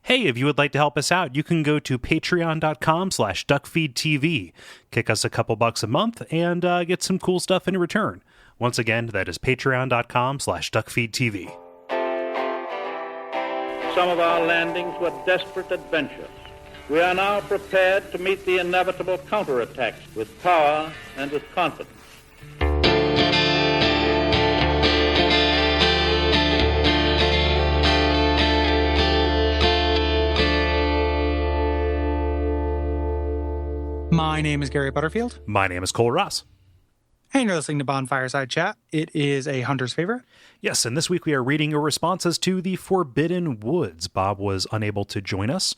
Hey, if you would like to help us out, you can go to patreon.com/duckfeed.tv. Kick us a couple bucks a month and get some cool stuff in return. Once again, that is patreon.com/duckfeed.tv. Some of our landings were desperate adventures. We are now prepared to meet the inevitable counterattacks with power and with confidence. My name is Gary Butterfield. My name is Kole Ross. And you're listening to Bonfireside Chat. It is a hunter's favorite. Yes, and this week we are reading your responses to The Forbidden Woods. Bob was unable to join us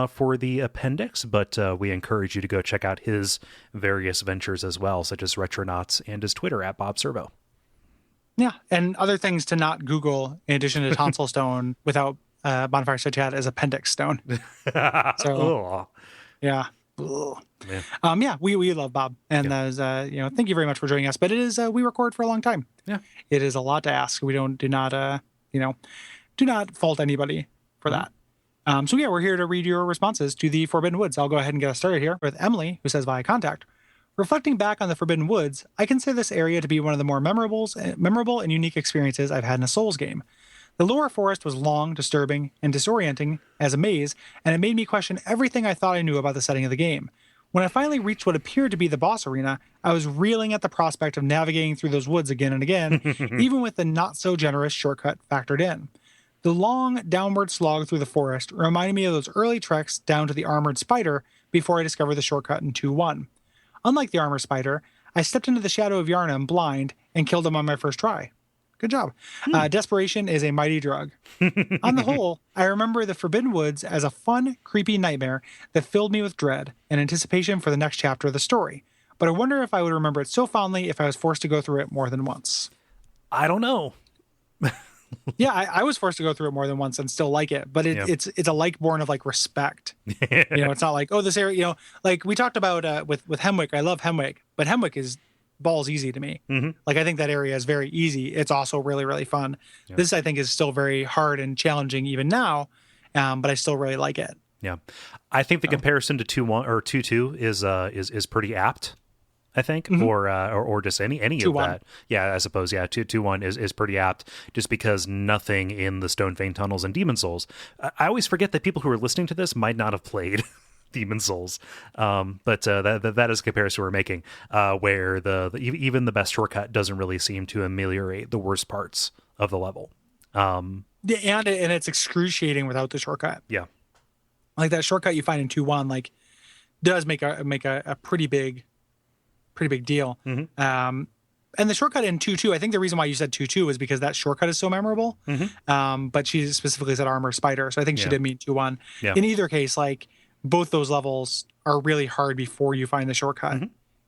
for the appendix, but we encourage you to go check out his various ventures as well, such as Retronauts and his Twitter at Bob Servo. Yeah, and other things to not Google in addition to Tonsil Stone without Bonfireside Chat is Appendix Stone. So, yeah. Yeah, we love Bob, and thank you very much for joining us. But it is we record for a long time. Yeah, it is a lot to ask. We do not fault anybody for that. So yeah, we're here to read your responses to the Forbidden Woods. I'll go ahead and get us started here with Emily, who says via contact. Reflecting back on the Forbidden Woods, I consider this area to be one of the more memorable and unique experiences I've had in a Souls game. The lower forest was long, disturbing, and disorienting as a maze, and it made me question everything I thought I knew about the setting of the game. When I finally reached what appeared to be the boss arena, I was reeling at the prospect of navigating through those woods again and again, even with the not-so-generous shortcut factored in. The long, downward slog through the forest reminded me of those early treks down to the armored spider before I discovered the shortcut in 2.1. Unlike the armored spider, I stepped into the shadow of Yharnam blind and killed him on my first try. Good job. Desperation is a mighty drug. On the whole, I remember the Forbidden Woods as a fun, creepy nightmare that filled me with dread and anticipation for the next chapter of the story. But I wonder if I would remember it so fondly if I was forced to go through it more than once. I don't know. Yeah, I was forced to go through it more than once and still like it. But it's a like born of like respect. It's not like, oh, this area, like we talked about with Hemwick. I love Hemwick, but Hemwick is balls easy to me. Like I think that area is very easy. It's also really, really fun. Yeah. This I think is still very hard and challenging even now, but I still really like it. Yeah, I think the comparison to 2.1 or 2.2 is pretty apt. I think, or just any of that. Yeah, I suppose. Yeah, 2.1 is pretty apt, just because nothing in the Stonefang tunnels and Demon Souls. I always forget that people who are listening to this might not have played Demon Souls, but that is a comparison we're making, where even the best shortcut doesn't really seem to ameliorate the worst parts of the level. And it's excruciating without the shortcut. Yeah, like that shortcut you find in 2.1 like does make a pretty big deal. And the shortcut in 2.2, I think the reason why you said 2.2 is because that shortcut is so memorable. But she specifically said armor spider, so I think she did mean 2.1. Yeah. In either case, like both those levels are really hard before you find the shortcut.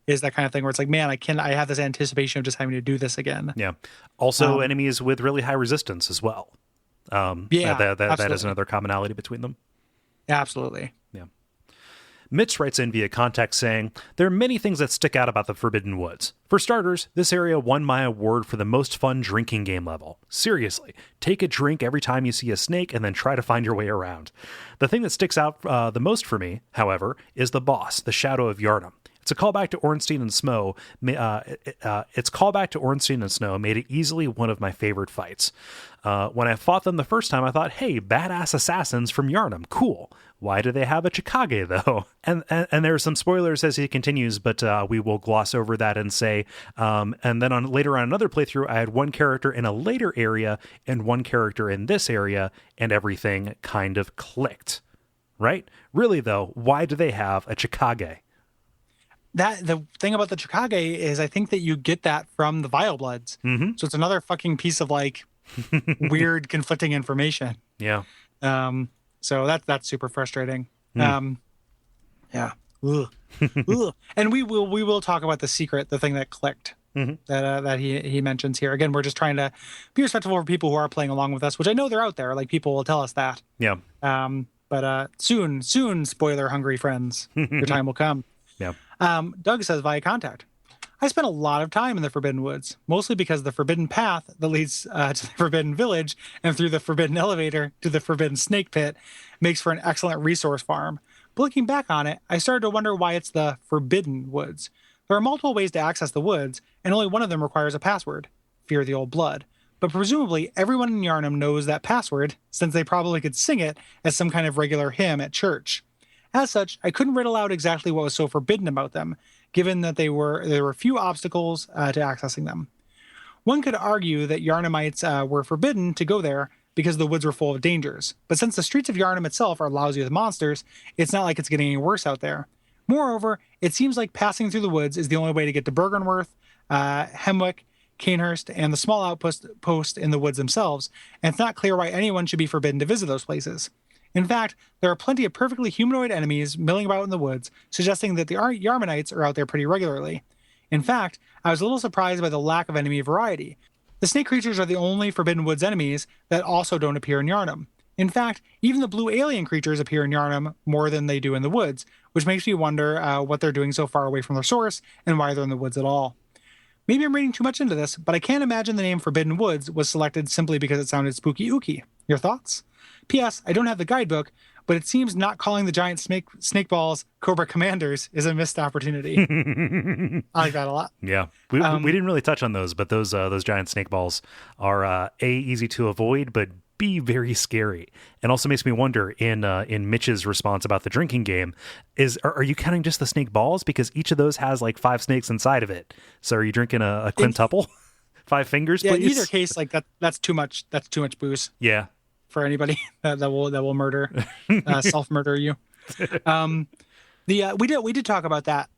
Is that kind of thing where it's like, man, I have this anticipation of just having to do this again. Yeah. Also, enemies with really high resistance as well. That is another commonality between them. Absolutely. Yeah. Mitch writes in via contact saying, there are many things that stick out about the Forbidden Woods. For starters, this area won my award for the most fun drinking game level. Seriously, take a drink every time you see a snake and then try to find your way around. The thing that sticks out the most for me, however, is the boss, the Shadow of Yharnam. It's a callback to Ornstein and Snow. Made it easily one of my favorite fights. When I fought them the first time, I thought, hey, badass assassins from Yharnam, cool. Why do they have a Chikage, though? And there are some spoilers as he continues, but we will gloss over that and say, and then later on another playthrough, I had one character in a later area and one character in this area, and everything kind of clicked. Right? Really, though, why do they have a Chikage? The thing about the Chikage is I think that you get that from the Vile Bloods. So it's another fucking piece of like weird conflicting information. Yeah. So that's super frustrating. Yeah. Ugh. Ugh. And we will talk about the secret, the thing that clicked that he mentions here. Again, we're just trying to be respectful for people who are playing along with us, which I know they're out there. Like people will tell us that. Yeah. But soon, spoiler hungry friends, your time will come. Yeah. Doug says via contact, I spent a lot of time in the Forbidden Woods, mostly because the Forbidden Path that leads to the Forbidden Village and through the Forbidden Elevator to the Forbidden Snake Pit makes for an excellent resource farm. But looking back on it, I started to wonder why it's the Forbidden Woods. There are multiple ways to access the woods, and only one of them requires a password, Fear the Old Blood. But presumably, everyone in Yharnam knows that password, since they probably could sing it as some kind of regular hymn at church. As such, I couldn't riddle out exactly what was so forbidden about them, given that there were few obstacles to accessing them. One could argue that Yharnamites were forbidden to go there because the woods were full of dangers, but since the streets of Yharnam itself are lousy with monsters, it's not like it's getting any worse out there. Moreover, it seems like passing through the woods is the only way to get to Bergenworth, Hemwick, Canehurst, and the small outpost in the woods themselves, and it's not clear why anyone should be forbidden to visit those places. In fact, there are plenty of perfectly humanoid enemies milling about in the woods, suggesting that the Yarmanites are out there pretty regularly. In fact, I was a little surprised by the lack of enemy variety. The snake creatures are the only Forbidden Woods enemies that also don't appear in Yharnam. In fact, even the blue alien creatures appear in Yharnam more than they do in the woods, which makes me wonder what they're doing so far away from their source and why they're in the woods at all. Maybe I'm reading too much into this, but I can't imagine the name Forbidden Woods was selected simply because it sounded spooky ooky. Your thoughts? P.S. I don't have the guidebook, but it seems not calling the giant snake balls Cobra Commanders is a missed opportunity. I like that a lot. Yeah, we didn't really touch on those, but those giant snake balls are A, easy to avoid, but B, very scary. And also makes me wonder in Mitch's response about the drinking game, are you counting just the snake balls? Because each of those has like 5 snakes inside of it. So are you drinking a quintuple? 5 fingers, please? Yeah, in either case, like that's too much booze. Yeah. For anybody that will murder, self-murder you. We did talk about that.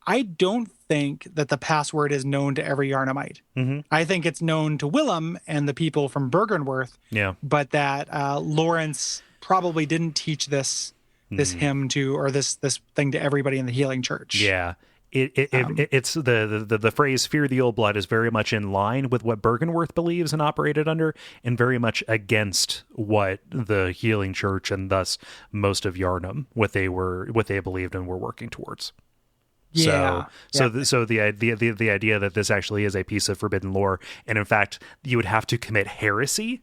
I don't think that the password is known to every Yharnamite. Mm-hmm. I think it's known to Willem and the people from Bergenworth. Yeah. But that Lawrence probably didn't teach this hymn to, or this thing to everybody in the Healing Church. Yeah. It's the phrase "fear the old blood" is very much in line with what Bergenworth believes and operated under, and very much against what the Healing Church and thus most of Yharnam what they believed and were working towards. Yeah. So the idea that this actually is a piece of forbidden lore, and in fact you would have to commit heresy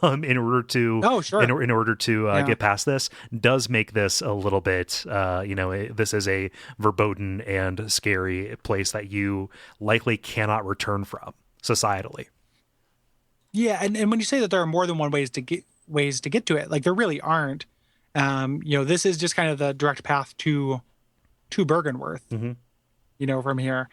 in order to in order to get past this, does make this a little bit this is a verboten and scary place that you likely cannot return from societally. Yeah, and when you say that there are more than one ways to get to it, like there really aren't. This is just kind of the direct path to Bergenworth. Mm-hmm. From here.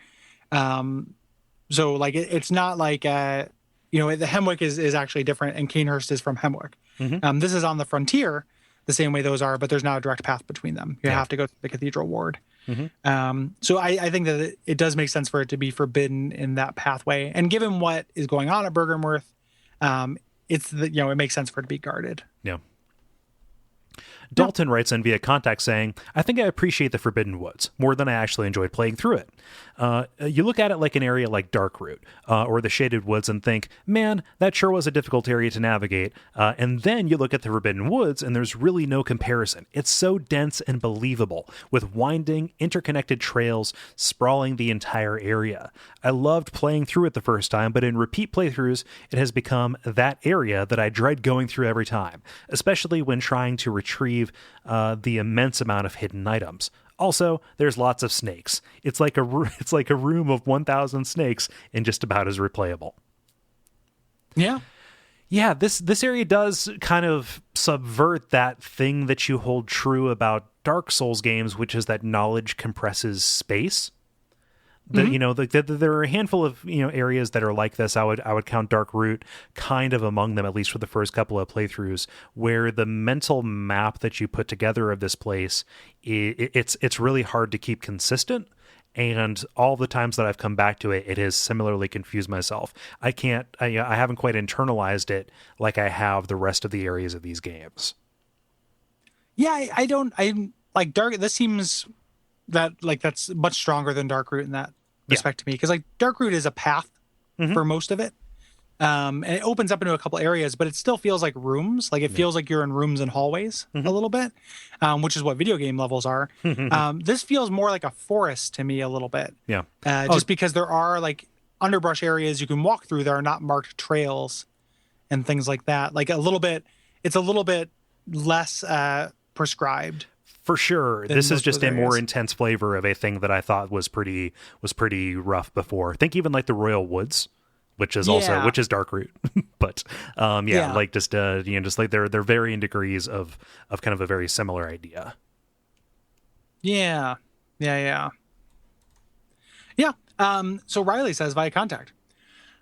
So like it's not like the Hemwick is actually different, and Canehurst is from Hemwick. Mm-hmm. This is on the frontier, the same way those are, but there's not a direct path between them. You have to go to the Cathedral Ward. Mm-hmm. So I think that it does make sense for it to be forbidden in that pathway. And given what is going on at Bergenworth, it makes sense for it to be guarded. Yeah. Dalton writes in via contact saying, "I think I appreciate the Forbidden Woods more than I actually enjoyed playing through it. You look at it like an area like Darkroot or the Shaded Woods and think, man, that sure was a difficult area to navigate. And then you look at the Forbidden Woods and there's really no comparison. It's so dense and believable with winding, interconnected trails sprawling the entire area. I loved playing through it the first time, but in repeat playthroughs, it has become that area that I dread going through every time, especially when trying to retrieve the immense amount of hidden items. Also, there's lots of snakes. It's like a room of 1,000 snakes and just about as replayable." Yeah, this area does kind of subvert that thing that you hold true about Dark Souls games, which is that knowledge compresses space. There are a handful of areas that are like this. I would count Darkroot kind of among them, at least for the first couple of playthroughs, where the mental map that you put together of this place, it's really hard to keep consistent. And all the times that I've come back to it, it has similarly confused myself. I haven't quite internalized it like I have the rest of the areas of these games. Yeah, I like Dark. This seems that's much stronger than Darkroot in that respect to me, because like Darkroot is a path for most of it, And it opens up into a couple areas, but it still feels like rooms. Like it feels like you're in rooms and hallways a little bit, which is what video game levels are. This feels more like a forest to me a little bit. Yeah. Just because there are like underbrush areas you can walk through that are not marked trails and things like that. Like it's a little bit less prescribed. For sure. This is just a more intense flavor of a thing that I thought was pretty rough before. Think even like the Royal Woods, which is dark root. But like just just like they're varying degrees of kind of a very similar idea. Yeah. So Riley says via contact,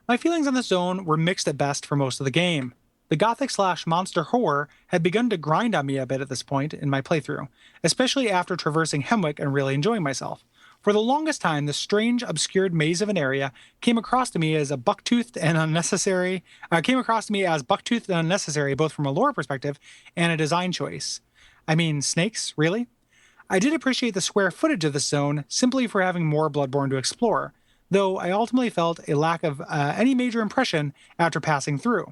my feelings on the zone were mixed at best for most of the game. The gothic/monster horror had begun to grind on me a bit at this point in my playthrough, especially after traversing Hemwick and really enjoying myself. For the longest time, this strange, obscured maze of an area came across to me as buck-toothed and unnecessary, both from a lore perspective and a design choice. I mean, snakes, really? I did appreciate the square footage of the zone simply for having more Bloodborne to explore, though I ultimately felt a lack of any major impression after passing through.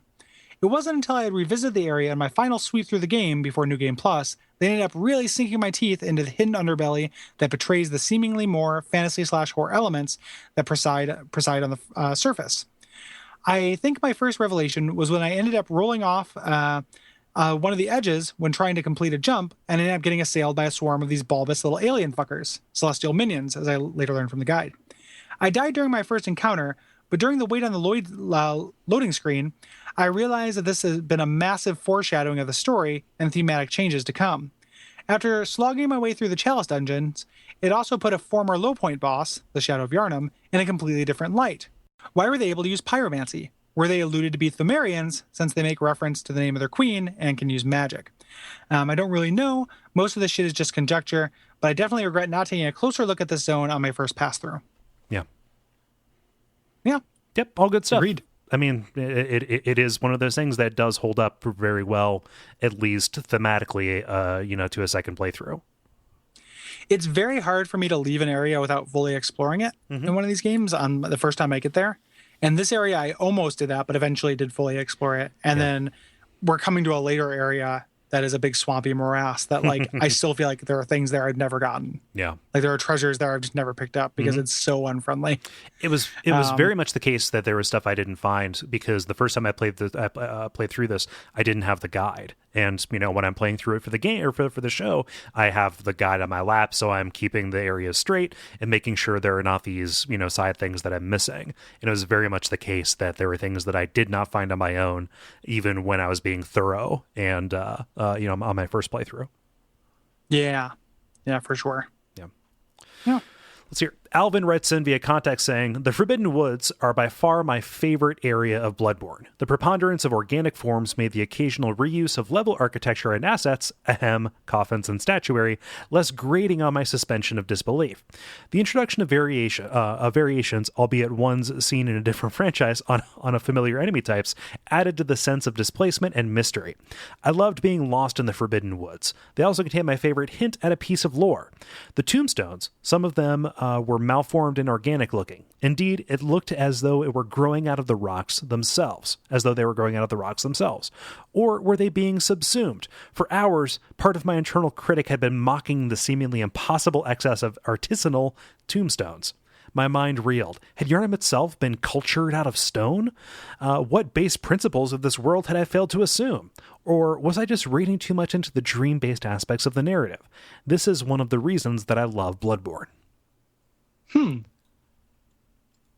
It wasn't until I had revisited the area in my final sweep through the game before New Game Plus that I ended up really sinking my teeth into the hidden underbelly that betrays the seemingly more fantasy/horror elements that preside on the surface. I think my first revelation was when I ended up rolling off one of the edges when trying to complete a jump and ended up getting assailed by a swarm of these bulbous little alien fuckers, celestial minions, as I later learned from the guide. I died during my first encounter, but during the wait on the loading screen, I realized that this has been a massive foreshadowing of the story and thematic changes to come. After slogging my way through the Chalice dungeons, it also put a former low point boss, the Shadow of Yharnam, in a completely different light. Why were they able to use pyromancy? Were they alluded to be Thumerians, since they make reference to the name of their queen and can use magic? I don't really know. Most of this shit is just conjecture, but I definitely regret not taking a closer look at this zone on my first pass through. Yeah. Yep, all good stuff. Agreed. I mean, it is one of those things that does hold up very well, at least thematically, to a second playthrough. It's very hard for me to leave an area without fully exploring it in one of these games on the first time I get there. And this area, I almost did that, but eventually did fully explore it. And then we're coming to a later area that is a big swampy morass that, like, I still feel like there are things there I've never gotten. Yeah. Like there are treasures there I've just never picked up because it's so unfriendly. It was very much the case that there was stuff I didn't find because the first time I played through this, I didn't have the guide. And, when I'm playing through it for the game or for the show, I have the guide on my lap. So I'm keeping the areas straight and making sure there are not these, side things that I'm missing. And it was very much the case that there were things that I did not find on my own, even when I was being thorough and, on my first playthrough. Yeah, for sure. Yeah. Let's hear. Alvin writes in via contact saying, the Forbidden Woods are by far my favorite area of Bloodborne. The preponderance of organic forms made the occasional reuse of level architecture and assets, coffins and statuary, less grating on my suspension of disbelief. The introduction of variations, albeit ones seen in a different franchise on a familiar enemy types, added to the sense of displacement and mystery. I loved being lost in the Forbidden Woods. They also contain my favorite hint at a piece of lore. The tombstones, some of them were malformed and organic looking. Indeed, it looked as though it were growing out of the rocks themselves, Or were they being subsumed? For hours, part of my internal critic had been mocking the seemingly impossible excess of artisanal tombstones. My mind reeled. Had Yharnam itself been cultured out of stone? What base principles of this world had I failed to assume? Or was I just reading too much into the dream-based aspects of the narrative? This is one of the reasons that I love Bloodborne.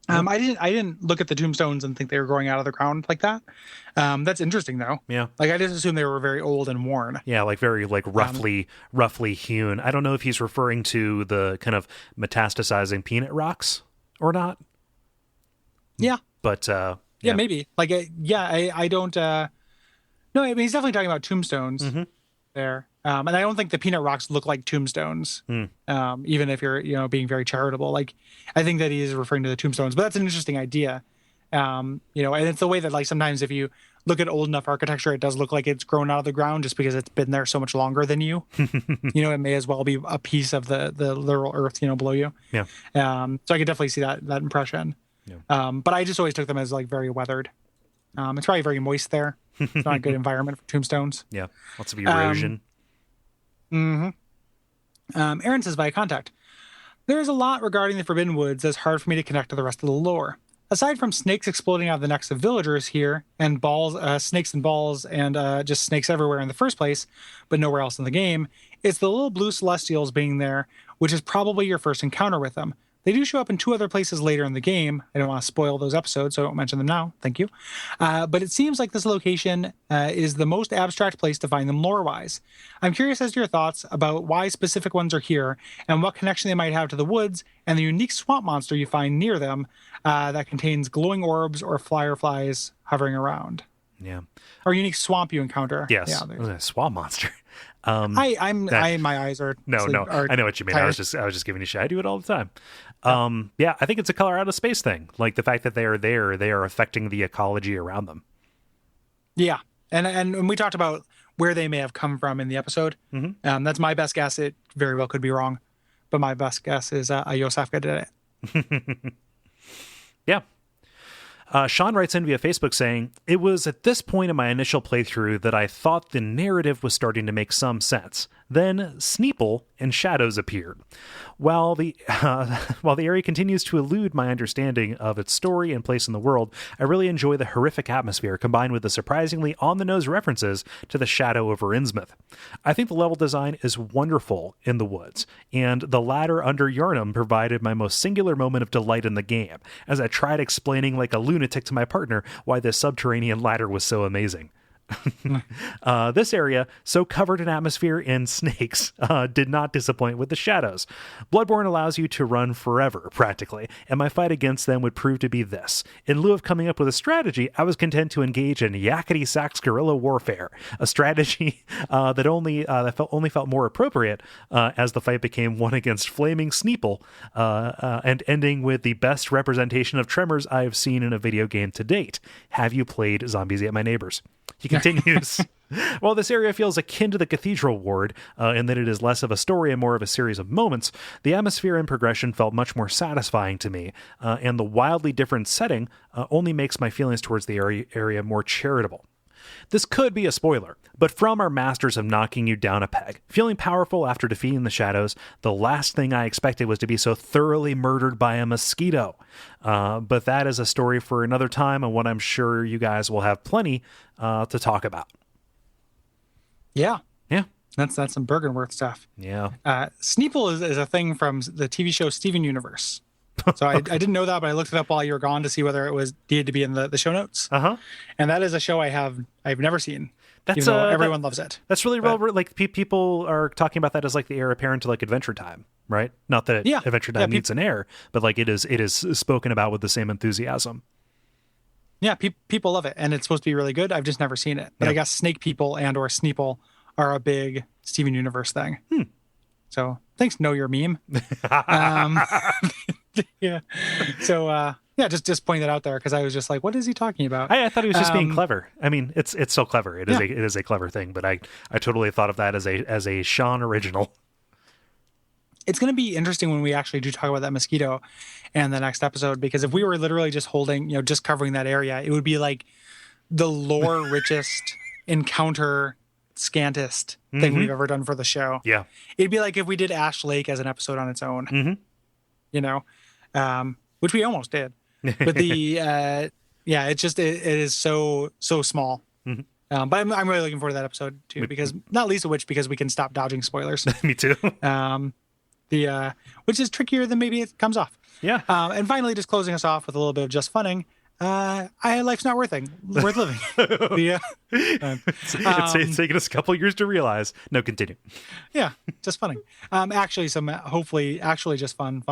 I didn't look at the tombstones and think they were growing out of the ground like that. That's interesting though. Yeah. Like I just assumed they were very old and worn. Yeah, like very roughly hewn. I don't know if he's referring to the kind of metastasizing peanut rocks or not. Yeah. But yeah, maybe. Like I don't no, I mean he's definitely talking about tombstones there. And I don't think the peanut rocks look like tombstones, even if you're, being very charitable. Like, I think that he is referring to the tombstones, but that's an interesting idea. And it's the way that, like, sometimes if you look at old enough architecture, it does look like it's grown out of the ground just because it's been there so much longer than you. It may as well be a piece of the literal earth, below you. Yeah. So I could definitely see that impression. Yeah. But I just always took them as, like, very weathered. It's probably very moist there. It's not a good environment for tombstones. Yeah, lots of erosion. Aaron says via contact, there is a lot regarding the Forbidden Woods that's hard for me to connect to the rest of the lore. Aside from snakes exploding out of the necks of villagers here, and balls, snakes and balls, and just snakes everywhere in the first place, but nowhere else in the game, it's the little blue celestials being there, which is probably your first encounter with them. They do show up in 2 other places later in the game. I don't want to spoil those episodes, so I won't mention them now. Thank you. But it seems like this location is the most abstract place to find them lore-wise. I'm curious as to your thoughts about why specific ones are here and what connection they might have to the woods and the unique swamp monster you find near them that contains glowing orbs or fireflies hovering around. Yeah. Or unique swamp you encounter. Yes. Yeah, A swamp monster. my eyes are I know what you mean. Tired. I was just giving you shit. I do it all the time. Yeah, I think it's a color out of space thing. Like the fact that they are there, they are affecting the ecology around them. Yeah, and we talked about where they may have come from in the episode. That's my best guess. It very well could be wrong, but my best guess is Yosafka did it. Yeah. Sean writes in via Facebook saying, it was at this point in my initial playthrough that I thought the narrative was starting to make some sense. Then Sneeple and shadows appeared. While the area continues to elude my understanding of its story and place in the world, I really enjoy the horrific atmosphere combined with the surprisingly on-the-nose references to the shadow over Innsmouth. I think the level design is wonderful in the woods, and the ladder under Yharnam provided my most singular moment of delight in the game, as I tried explaining like a lunatic to my partner why this subterranean ladder was so amazing. This area, so covered in atmosphere and snakes, did not disappoint with the shadows. Bloodborne allows you to run forever, practically, and my fight against them would prove to be this. In lieu of coming up with a strategy, I was content to engage in yakety-sax guerrilla warfare, a strategy that only felt more appropriate as the fight became one against flaming Sneeple, and ending with the best representation of tremors I have seen in a video game to date. Have you played Zombies Ate My Neighbors? He continues, while this area feels akin to the Cathedral Ward, in that it is less of a story and more of a series of moments, the atmosphere and progression felt much more satisfying to me, and the wildly different setting only makes my feelings towards the area more charitable. This could be a spoiler, but from our masters of knocking you down a peg, feeling powerful after defeating the shadows, the last thing I expected was to be so thoroughly murdered by a mosquito. But that is a story for another time, and one I'm sure you guys will have plenty to talk about. Yeah. Yeah. That's some Bergenworth stuff. Yeah. Sneeple is a thing from the TV show Steven Universe. So I didn't know that, but I looked it up while you were gone to see whether it was needed to be in the show notes. And that is a show I've never seen. That's everyone loves it. That's really well. Like people are talking about that as like the heir apparent to like Adventure Time, right? Not that Adventure Time needs an heir, but like it is spoken about with the same enthusiasm. Yeah, people love it, and it's supposed to be really good. I've just never seen it, but I guess Snake People and or Sneeple are a big Steven Universe thing. So thanks, Know Your Meme. Yeah. So just pointing that out there because I was just like, what is he talking about? I thought he was just being clever. I mean, it's so clever. It is a clever thing, but I totally thought of that as a Sean original. It's going to be interesting when we actually do talk about that mosquito in the next episode, because if we were literally just holding, just covering that area, it would be like the lore richest encounter scantest thing we've ever done for the show. Yeah. It'd be like if we did Ash Lake as an episode on its own, which we almost did. But it is so small. But I'm really looking forward to that episode too, because not least of which because we can stop dodging spoilers. Me too. Which is trickier than maybe it comes off. Yeah. And finally, just closing us off with a little bit of just funning. Life's not worth living. It's taken us a couple years to realize. No, continue. Yeah, just funning. Actually, hopefully just fun.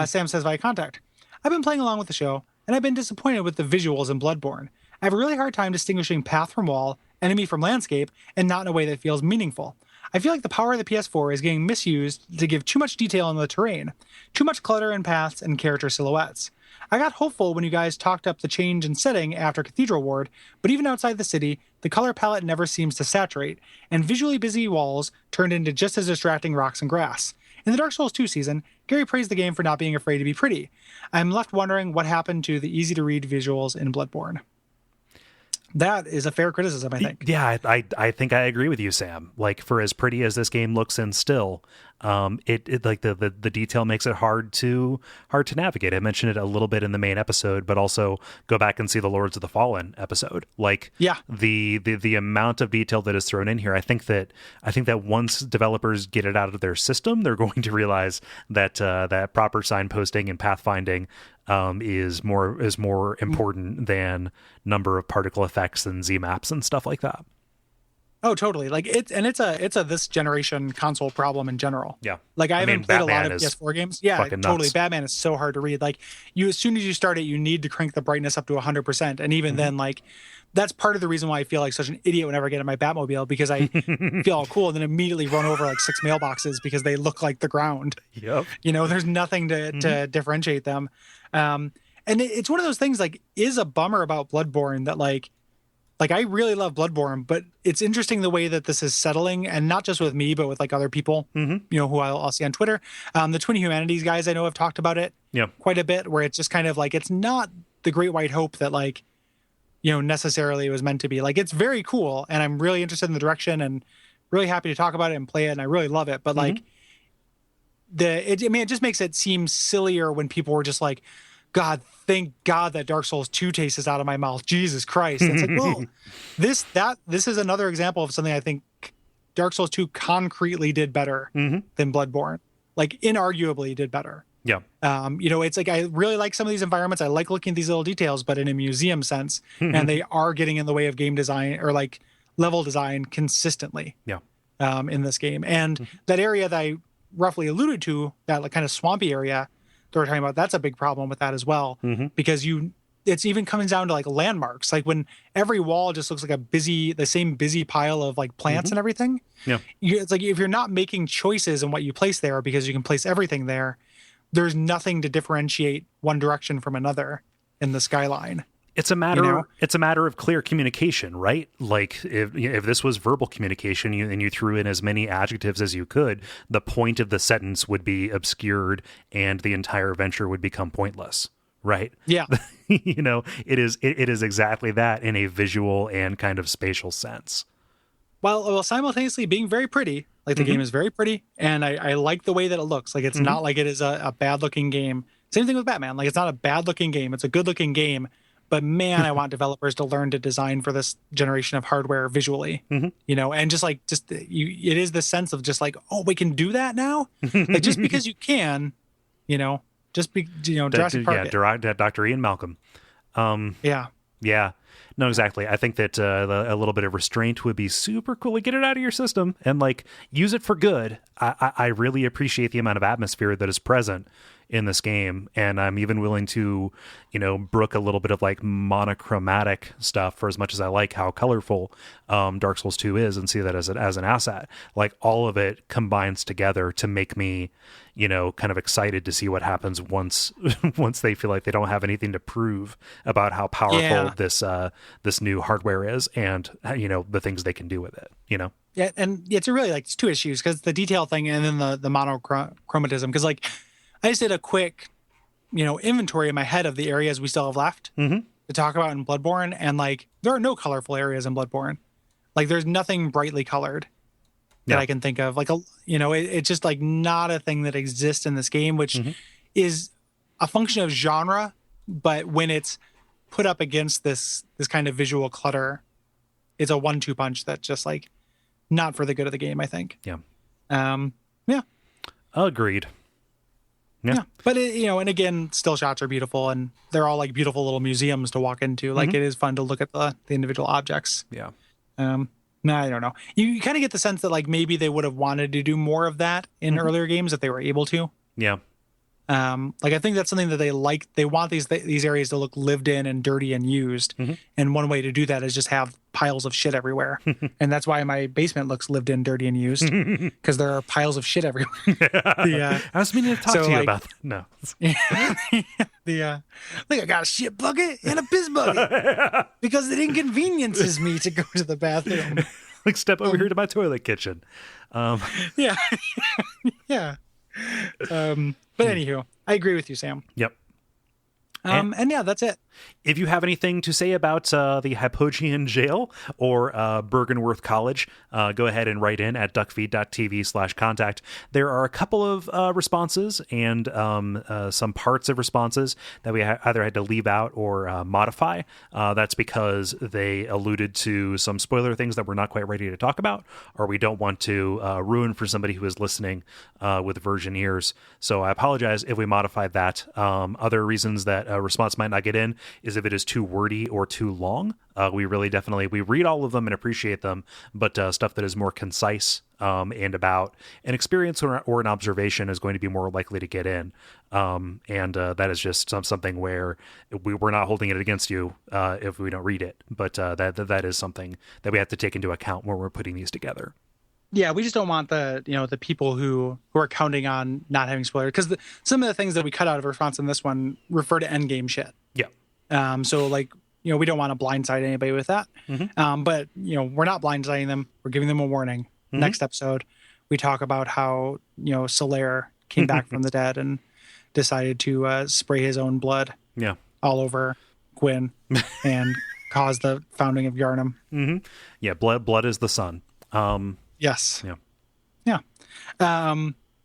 Sam says via contact, I've been playing along with the show, and I've been disappointed with the visuals in Bloodborne. I have a really hard time distinguishing path from wall, enemy from landscape, and not in a way that feels meaningful. I feel like the power of the PS4 is getting misused to give too much detail on the terrain, too much clutter in paths and character silhouettes. I got hopeful when you guys talked up the change in setting after Cathedral Ward, but even outside the city, the color palette never seems to saturate, and visually busy walls turned into just as distracting rocks and grass. In the Dark Souls 2 season, Gary praised the game for not being afraid to be pretty. I'm left wondering what happened to the easy-to-read visuals in Bloodborne. That is a fair criticism, I think. Yeah, I think I agree with you, Sam. Like, for as pretty as this game looks in still, it like the detail makes it hard to navigate. I mentioned it a little bit in the main episode, but also go back and see the Lords of the Fallen episode. Like, Yeah. the amount of detail that is thrown in here, I think that once developers get it out of their system, they're going to realize that that proper signposting and pathfinding is more important than number of particle effects and Z maps and stuff like that. Oh, totally. Like it's a this generation console problem in general. Yeah. Like I haven't played Batman a lot of PS4 games. Yeah, fucking totally. nuts. Batman is so hard to read. Like as soon as you start it, you need to crank the brightness up to 100%. And even then, like that's part of the reason why I feel like such an idiot whenever I get in my Batmobile, because I feel all cool and then immediately run over like 6 mailboxes because they look like the ground. Yep. You know, there's nothing to differentiate them. And it's one of those things, like, is a bummer about Bloodborne that like I really love Bloodborne, but it's interesting the way that this is settling, and not just with me, but with like other people, you know, who I'll see on Twitter. The Twin Humanities guys I know have talked about it quite a bit, where it's just kind of like, it's not the Great White Hope that like, you know, necessarily it was meant to be. Like, it's very cool, and I'm really interested in the direction and really happy to talk about it and play it, and I really love it. But like it just makes it seem sillier when people were just like, God, thank God that Dark Souls 2 tastes out of my mouth. Jesus Christ. It's like, well, this is another example of something I think Dark Souls 2 concretely did better than Bloodborne. Like, inarguably did better. Yeah. You know, it's like, I really like some of these environments. I like looking at these little details, but in a museum sense, and they are getting in the way of game design or like level design consistently. Yeah. In this game. And that area that I roughly alluded to, that like kind of swampy area that we're talking about, that's a big problem with that as well, because it's even coming down to like landmarks. Like when every wall just looks like the same busy pile of like plants and everything. Yeah. It's like, if you're not making choices in what you place there, because you can place everything there, there's nothing to differentiate one direction from another in the skyline. It's a matter of clear communication, right? Like if this was verbal communication and you threw in as many adjectives as you could, the point of the sentence would be obscured and the entire venture would become pointless, right? Yeah. You know, it is exactly that in a visual and kind of spatial sense. Well, simultaneously being very pretty. Like the game is very pretty, and I like the way that it looks. Like it's not like it is a bad looking game. Same thing with Batman. Like it's not a bad looking game. It's a good looking game. But man, I want developers to learn to design for this generation of hardware visually, you know, and it is the sense of just like, oh, we can do that now. Like just because you can, you know, Jurassic Park. Yeah, Dr. Ian Malcolm. Yeah. No, exactly. I think that a little bit of restraint would be super cool. Get it out of your system and like use it for good. I really appreciate the amount of atmosphere that is present in this game, and I'm even willing to, you know, brook a little bit of like monochromatic stuff for as much as I like how colorful Dark Souls 2 is, and see that as an asset. Like all of it combines together to make me, you know, kind of excited to see what happens once they feel like they don't have anything to prove about how powerful this new hardware is, and, you know, the things they can do with it, you know. Yeah, and it's really like, it's two issues, because the detail thing and then the monochromatism. Because like I just did a quick, you know, inventory in my head of the areas we still have left to talk about in Bloodborne, and like there are no colorful areas in Bloodborne. Like there's nothing brightly colored that I can think of. Like it's just like not a thing that exists in this game, which is a function of genre, but when it's put up against this kind of visual clutter, it's a 1-2 punch that's just like not for the good of the game, I think. Yeah. Agreed. Yeah. But and again, still shots are beautiful, and they're all like beautiful little museums to walk into. Like it is fun to look at the individual objects. Yeah. No, I don't know. You kind of get the sense that like maybe they would have wanted to do more of that in earlier games if they were able to. Yeah. Like I think that's something that they like. They want these areas to look lived in and dirty and used. And one way to do that is just have piles of shit everywhere. And that's why my basement looks lived in, dirty, and used, because there are piles of shit everywhere. I was meaning to talk to you about that. No. Like I got a shit bucket and a piss bucket because it inconveniences me to go to the bathroom. Like step over here to my toilet kitchen. Yeah. But anywho, I agree with you, Sam. Yep. And yeah, that's it. If you have anything to say about the Hypogean Jail or Bergenworth College, go ahead and write in at duckfeed.tv/contact. There are a couple of responses and some parts of responses that we either had to leave out or modify. That's because they alluded to some spoiler things that we're not quite ready to talk about, or we don't want to ruin for somebody who is listening with virgin ears. So I apologize if we modified that. Other reasons that a response might not get in is if it is too wordy or too long. We really definitely, we read all of them and appreciate them, but stuff that is more concise and about an experience or an observation is going to be more likely to get in. And that is just something where we're not holding it against you if we don't read it, but that is something that we have to take into account when we're putting these together. Yeah, we just don't want the people who are counting on not having spoilers, because some of the things that we cut out of response in this one refer to endgame shit. Yeah. So we don't want to blindside anybody with that. Mm-hmm. But we're not blindsiding them. We're giving them a warning. Mm-hmm. Next episode, we talk about how Solaire came back from the dead and decided to spray his own blood. Yeah. All over Gwyn and cause the founding of Yharnam. Mm-hmm. Yeah. Blood is the sun. Yes. Yeah. Yeah.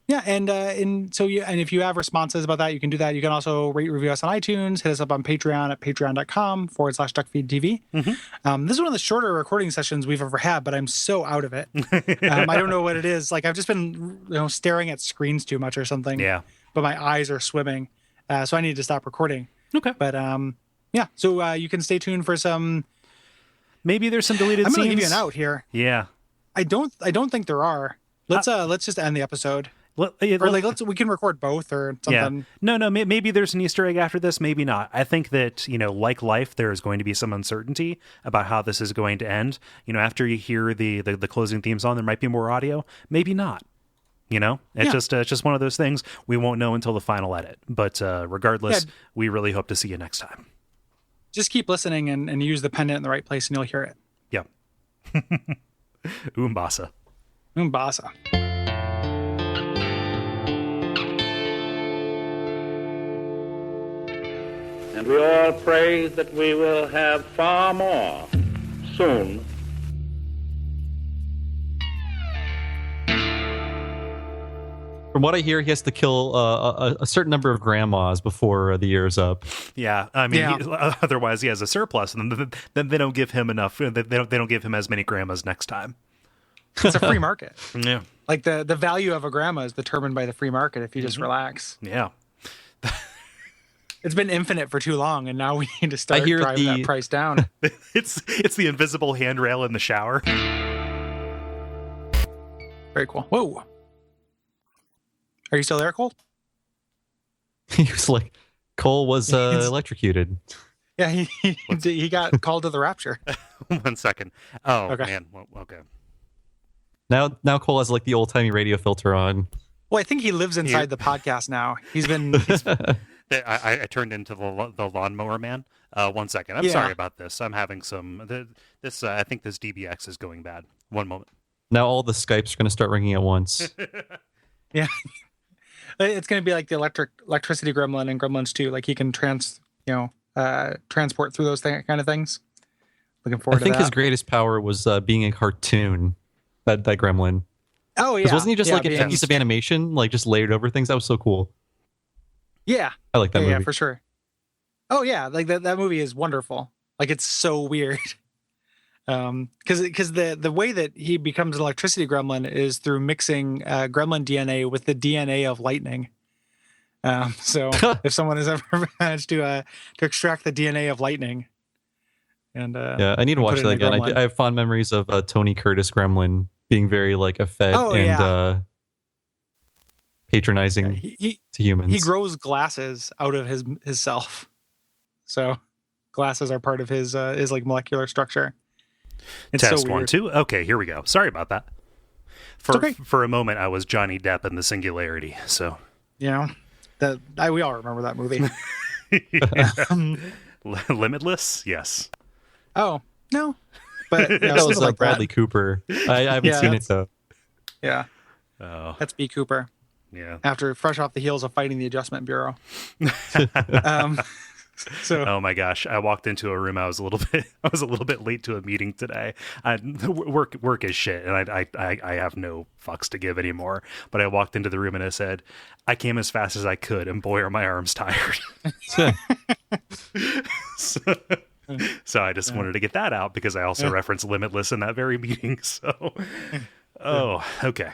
Yeah. And if you have responses about that, you can do that. You can also rate, review us on iTunes, hit us up on Patreon at patreon.com/Duckfeed.tv. Mm-hmm. This is one of the shorter recording sessions we've ever had, but I'm so out of it. I don't know what it is. Like, I've just been, staring at screens too much or something. Yeah. But my eyes are swimming. So I need to stop recording. Okay. But, yeah. So you can stay tuned for some. Maybe there's some deleted I'm scenes. going to give you an out here. Yeah. I don't think there are. Let's just end the episode. Or we can record both or something. Yeah. No, maybe there's an Easter egg after this, maybe not. I think that, like life, there is going to be some uncertainty about how this is going to end. After you hear the closing theme song, there might be more audio, maybe not. It's just one of those things. We won't know until the final edit. But regardless, we really hope to see you next time. Just keep listening and use the pendant in the right place and you'll hear it. Yeah. Umbasa. Umbasa. And we all pray that we will have far more soon. From what I hear, he has to kill a certain number of grandmas before the year's up. Yeah, I mean, otherwise he has a surplus, and then they don't give him enough. They don't give him as many grandmas next time. It's a free market. Yeah, like the value of a grandma is determined by the free market if you just relax. Yeah. It's been infinite for too long, and now we need to start driving that price down. It's the invisible handrail in the shower. Very cool. Whoa. Are you still there, Cole? He was like, Cole was electrocuted. Yeah, he got called to the rapture. 1 second. Oh, okay. Man. Well, okay. Now Cole has like the old-timey radio filter on. Well, I think he lives inside the podcast now. He's I turned into the lawnmower man. 1 second. I'm sorry about this. I'm having some. I think this DBX is going bad. 1 moment. Now all the Skypes are going to start ringing at once. Yeah, it's going to be like the electricity gremlin and Gremlins 2. Like he can transport through those kind of things. Looking forward to that. I think his greatest power was being a cartoon. That gremlin. Oh yeah. Wasn't he just like a piece of animation, like just layered over things? That was so cool. Yeah. I like that movie. Yeah, for sure. Oh yeah, like that movie is wonderful. Like it's so weird. Because the way that he becomes an electricity gremlin is through mixing gremlin DNA with the DNA of lightning. So if someone has ever managed to extract the DNA of lightning, and I need to watch that again. I have fond memories of Tony Curtis gremlin being very like effete and patronizing to humans. He grows glasses out of his self, so glasses are part of his like molecular structure. It's Test so 1, 2. Okay, here we go. Sorry about that. For a moment, I was Johnny Depp in the Singularity. So we all remember that movie. Limitless, yes. Oh no, but that was like Bradley Cooper. I haven't seen it though. Yeah. Oh, that's B. Cooper. Yeah. After fresh off the heels of fighting the Adjustment Bureau. So, oh my gosh, I walked into a room. I was a little bit late to a meeting today. Work is shit, and I have no fucks to give anymore. But I walked into the room and I said, I came as fast as I could, and boy, are my arms tired. So I just wanted to get that out because I also referenced Limitless in that very meeting. So, okay.